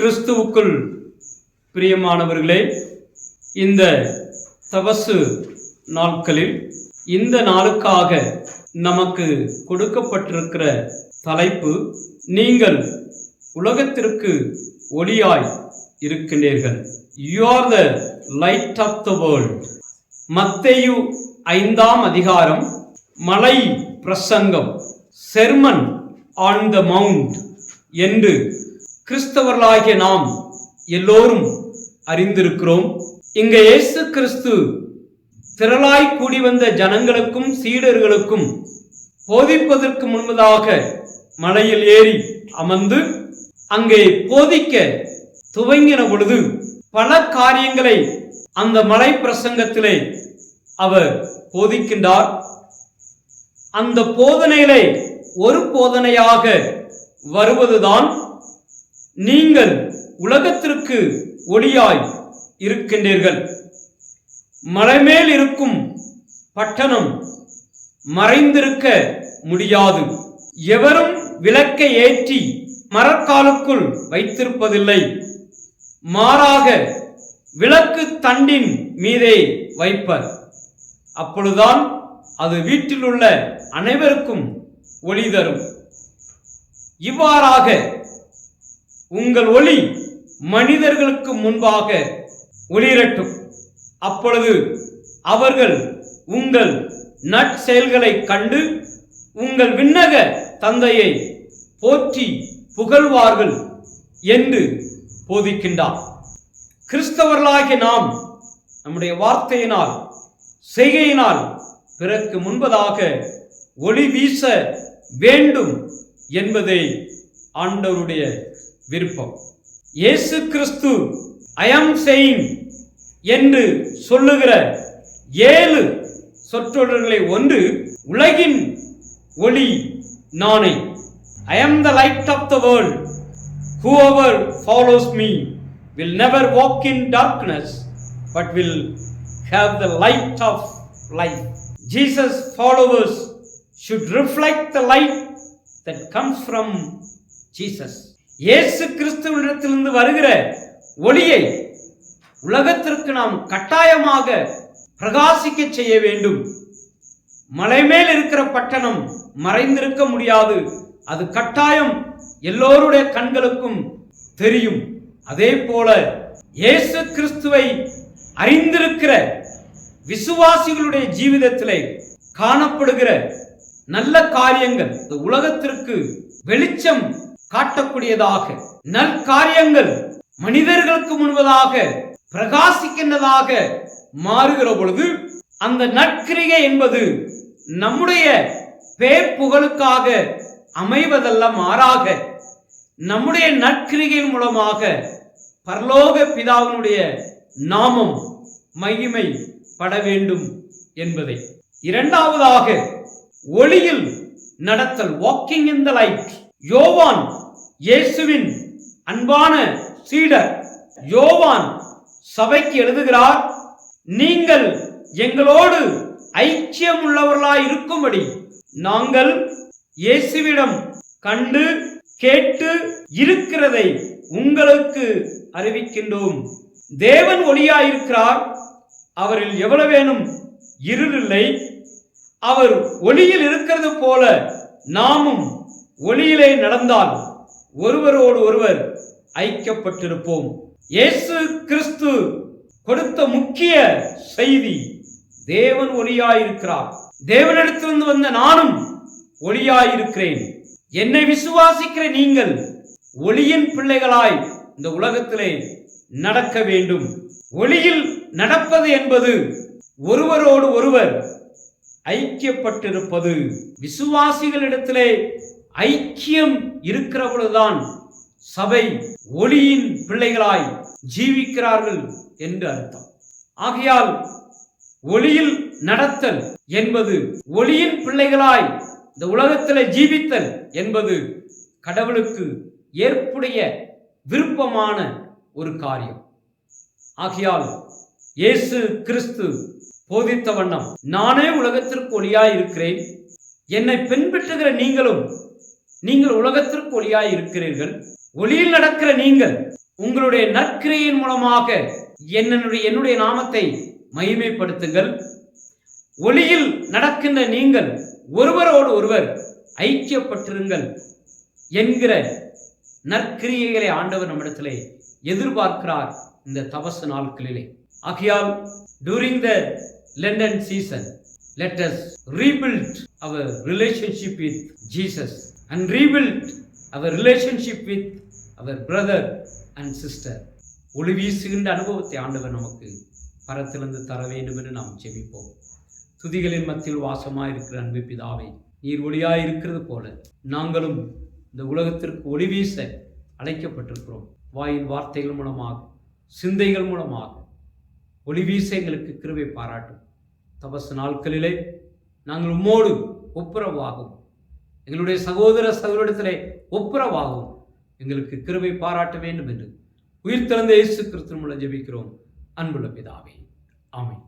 கிறிஸ்துவுக்குள் பிரியமானவர்களே, இந்த தபசு நாட்களில் இந்த நாளுக்காக நமக்கு கொடுக்கப்பட்டிருக்கிற தலைப்பு, நீங்கள் உலகத்திற்கு ஒளியாய் இருக்கின்றீர்கள். You are the light of the world. மத்தேயு 5ஆம் அதிகாரம், மலை பிரசங்கம், செர்மன் ஆன் த மவுண்ட் என்று கிறிஸ்தவர்களாகிய நாம் எல்லோரும் அறிந்திருக்கிறோம். இங்கே இயேசு கிறிஸ்து திரளாய் கூடி வந்த ஜனங்களுக்கும் சீடர்களுக்கும் போதிப்பதற்கு முன்பதாக மலையில் ஏறி அமர்ந்து அங்கே போதிக்க துவங்கின பொழுது பல காரியங்களை அந்த மலை பிரசங்கத்திலே அவர் போதிக்கின்றார். அந்த போதனையிலே ஒரு போதனையாக வருவதுதான், நீங்கள் உலகத்திற்கு ஒளியாய் இருக்கின்றீர்கள். மலைமேல் இருக்கும் பட்டணம் மறைந்திருக்க முடியாது. எவரும் விளக்கை ஏற்றி மரக்காலுக்குள் வைத்திருப்பதில்லை, மாறாக விளக்கு தண்டின் மீதே வைப்பர். அப்பொழுதுதான் அது வீட்டில் உள்ள அனைவருக்கும் ஒளி தரும். இவ்வாறாக உங்கள் ஒளி மனிதர்களுக்கு முன்பாக ஒளிரட்டும். அப்பொழுது அவர்கள் உங்கள் நற்செயல்களை கண்டு உங்கள் விண்ணக தந்தையை போற்றி புகழ்வார்கள் என்று போதிக்கின்றார். கிறிஸ்தவர்களாகிய நாம் நம்முடைய வார்த்தையினால் செய்கையினால் பிறகு முன்பதாக ஒளி வீச வேண்டும் என்பதை ஆண்டவருடைய விருப்பம். இயேசு கிறிஸ்து ஐ ஆம் சேயிங் என்று சொல்லுகிற 7 சொற்றொடர்களை ஒன்று, உலகின் ஒளி நானே. I am the light of the world. Whoever follows me will never walk in darkness, but will have the light of life. Jesus' followers should reflect the light that comes from Jesus. இயேசு கிறிஸ்துவிடத்திலிருந்து வருகிற ஒளியை உலகத்திற்கு நாம் கட்டாயமாக பிரகாசிக்க செய்ய வேண்டும். மலைமேல் இருக்கிற பட்டணம் மறைந்திருக்க முடியாது. அது கட்டாயம் எல்லோருடைய கண்களுக்கும் தெரியும். அதே போல இயேசு கிறிஸ்துவை அறிந்திருக்கிற விசுவாசிகளுடைய ஜீவிதத்திலே காணப்படுகிற நல்ல காரியங்கள் இந்த உலகத்திற்கு வெளிச்சம் காட்டக்கூடியதாக, நல் காரியங்கள் மனிதர்களுக்கு முன்பதாக பிரகாசிக்கின்றதாக மாறுகிற பொழுது, அந்த நற்கிரிகை என்பது நம்முடைய பேர் புகழுக்காக அமைவதல்ல, மாறாக நம்முடைய நற்கிரிகையின் மூலமாக பரலோக பிதாவினுடைய நாமம் மகிமை பட வேண்டும் என்பதை. இரண்டாவதாக, ஒளியில் நடத்தல், வாக்கிங் இன் த லைட். யோவான் இயேசுவின் அன்பான சீடர். யோவான் சபைக்கு எழுதுகிறார், நீங்கள் எங்களோடு ஐக்கியம் உள்ளவர்களாய் இருக்கும்படி நாங்கள் இயேசுவிடம் கண்டு கேட்டு இருக்கிறதை உங்களுக்கு அறிவிக்கின்றோம். தேவன் ஒளியாயிருக்கிறார், அவரில் எவ்வளவேனும் இருள் இல்லை. அவர் ஒளியில் இருக்கிறது போல நாமும் ஒளியிலே நடந்தால் ஒருவரோடு ஒருவர் ஐக்கியப்பட்டிருப்போம். இயேசு கிறிஸ்து கொடுத்த முக்கிய செய்தி, தேவன் ஒளியாயிருக்கிறார். தேவனிடத்திலிருந்து வந்த நானும் ஒளியாயிருக்கிறேன். என்னை விசுவாசிக்கிற நீங்கள் ஒளியின் பிள்ளைகளாய் இந்த உலகத்திலே நடக்க வேண்டும். ஒளியில் நடப்பது என்பது ஒருவரோடு ஒருவர் ஐக்கியப்பட்டிருப்பது. விசுவாசிகளிடத்திலே ஐக்கியம் இருக்கிற பொழுதுதான் சபை ஒளியின் பிள்ளைகளாய் ஜீவிக்கிறார்கள் என்று அர்த்தம். ஆகையால் ஒளியில் நடத்தல் என்பது, ஒளியின் பிள்ளைகளாய் இந்த உலகத்திலே ஜீவித்தல் என்பது கடவுளுக்கு ஏற்புடைய விருப்பமான ஒரு காரியம். ஆகையால் இயேசு கிறிஸ்து போதித்த வண்ணம், நானே உலகத்திற்கு ஒளியாய் இருக்கிறேன், என்னை பின்பற்றுகிற நீங்கள் உலகத்திற்கு ஒளியாய் இருக்கிறீர்கள். ஒளியில் நடக்கிற நீங்கள் உங்களுடைய நற்கிரையின் மூலமாக என்னுடைய நாமத்தை மகிமைப்படுத்துங்கள். ஒளியில் நடக்கின்ற நீங்கள் ஒருவரோடு ஒருவர் ஐக்கியப்பட்டிருங்கள் என்கிற நற்கிரியைகளை ஆண்டவர் நம்மிடத்திலே எதிர்பார்க்கிறார் இந்த தபசு நாட்களிலே. ஆகையால் during the Lenten season, let us rebuild our relationship with Jesus and rebuild our relationship with our brother and sister. ஒளி வீசுகின்ற அனுபவத்தை ஆண்டவர் நமக்கு பரத்திலிருந்து தர வேண்டும் என்று நாம் ஜெபிப்போம். துதிகளின் மத்தியில் வாசமாயிருக்கிற அன்பு பிதாவே, நீர் ஒளியாய் இருக்கிறது போல நாங்களும் இந்த உலகத்திற்கு ஒளி வீச அழைக்கப்பட்டிருக்கிறோம். வாயின் வார்த்தைகள் மூலமாக, சிந்தைகள் மூலமாக ஒளி வீச எங்களுக்கு கிருபை பாராட்டும். தபசு நாட்களிலே நாங்கள் உம்மோடு ஒப்புரவாகும், எங்களுடைய சகோதர சகோதரத்திலே ஒப்புரவாகும் எங்களுக்கு கிருபை பாராட்ட வேண்டும் என்று உயிர் திறந்த இயேசு கிறிஸ்து மூலம் ஜெபிக்கிறோம் அன்புள்ள பிதாவே, ஆமென்.